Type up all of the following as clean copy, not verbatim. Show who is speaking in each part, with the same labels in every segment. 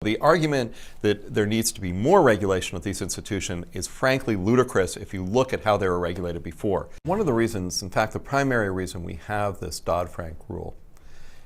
Speaker 1: The argument that there needs to be more regulation of these institutions is frankly ludicrous if you look at how they were regulated before. One of the reasons, in fact the primary reason we have this Dodd-Frank rule,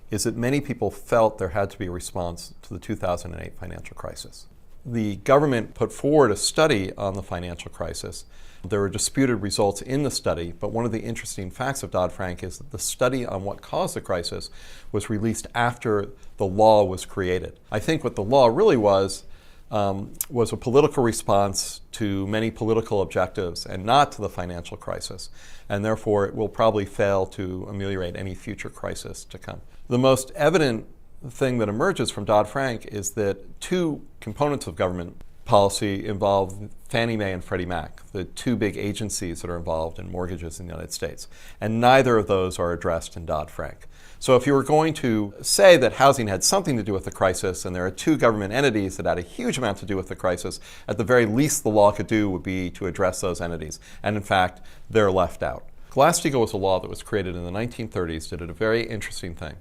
Speaker 1: is that many people felt there had to be a response to the 2008 financial crisis. The government put forward a study on the financial crisis. There were disputed results in the study, but one of the interesting facts of Dodd-Frank is that the study on what caused the crisis was released after the law was created. I think what the law really was a political response to many political objectives and not to the financial crisis, and therefore it will probably fail to ameliorate any future crisis to come. The most evident thing that emerges from Dodd-Frank is that two components of government policy involve Fannie Mae and Freddie Mac, the two big agencies that are involved in mortgages in the United States. And neither of those are addressed in Dodd-Frank. So if you were going to say that housing had something to do with the crisis, and there are two government entities that had a huge amount to do with the crisis, at the very least the law could do would be to address those entities. And in fact, they're left out. Glass-Steagall was a law that was created in the 1930s that did a very interesting thing.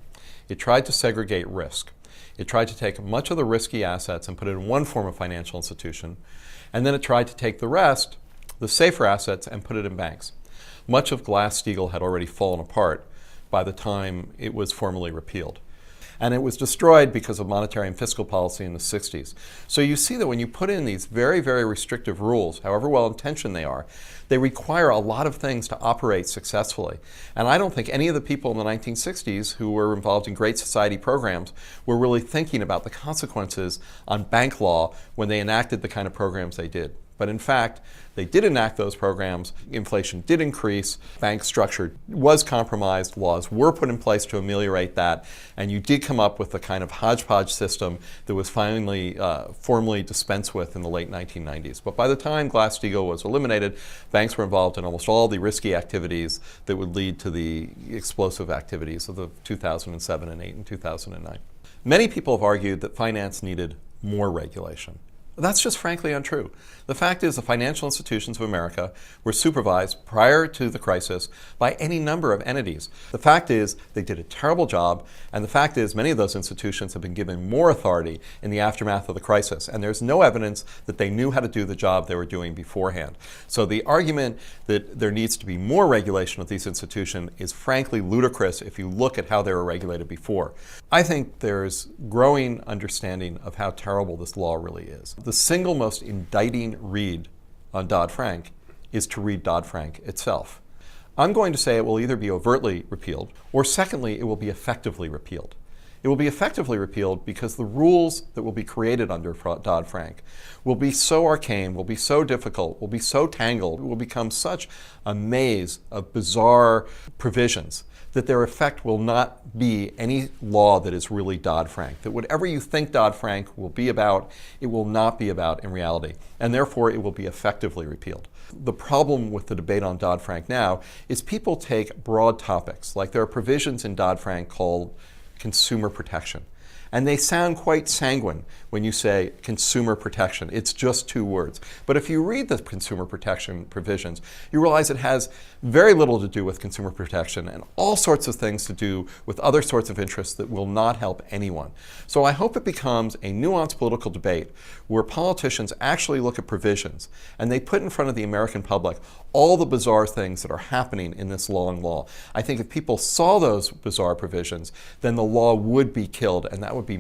Speaker 1: It tried to segregate risk. It tried to take much of the risky assets and put it in one form of financial institution, and then it tried to take the rest, the safer assets, and put it in banks. Much of Glass-Steagall had already fallen apart by the time it was formally repealed. And it was destroyed because of monetary and fiscal policy in the 60s. So you see that when you put in these very, very restrictive rules, however well-intentioned they are, they require a lot of things to operate successfully. And I don't think any of the people in the 1960s who were involved in Great Society programs were really thinking about the consequences on bank law when they enacted the kind of programs they did. But in fact, they did enact those programs, inflation did increase, bank structure was compromised, laws were put in place to ameliorate that, and you did come up with the kind of hodgepodge system that was finally formally dispensed with in the late 1990s. But by the time Glass-Steagall was eliminated, banks were involved in almost all the risky activities that would lead to the explosive activities of the 2007 and 8 and 2009. Many people have argued that finance needed more regulation. That's just frankly untrue. The fact is the financial institutions of America were supervised prior to the crisis by any number of entities. The fact is they did a terrible job, and the fact is many of those institutions have been given more authority in the aftermath of the crisis, and there's no evidence that they knew how to do the job they were doing beforehand. So the argument that there needs to be more regulation of these institutions is frankly ludicrous if you look at how they were regulated before. I think there's growing understanding of how terrible this law really is. The single most indicting read on Dodd-Frank is to read Dodd-Frank itself. I'm going to say it will either be overtly repealed, or secondly, it will be effectively repealed. It will be effectively repealed because the rules that will be created under Dodd-Frank will be so arcane, will be so difficult, will be so tangled, will become such a maze of bizarre provisions that their effect will not be any law that is really Dodd-Frank. That whatever you think Dodd-Frank will be about, it will not be about in reality. And therefore, it will be effectively repealed. The problem with the debate on Dodd-Frank now is people take broad topics, like there are provisions in Dodd-Frank called consumer protection. And they sound quite sanguine when you say consumer protection. It's just two words. But if you read the consumer protection provisions, you realize it has very little to do with consumer protection and all sorts of things to do with other sorts of interests that will not help anyone. So I hope it becomes a nuanced political debate where politicians actually look at provisions and they put in front of the American public all the bizarre things that are happening in this long law. I think if people saw those bizarre provisions, then the law would be killed, and that would be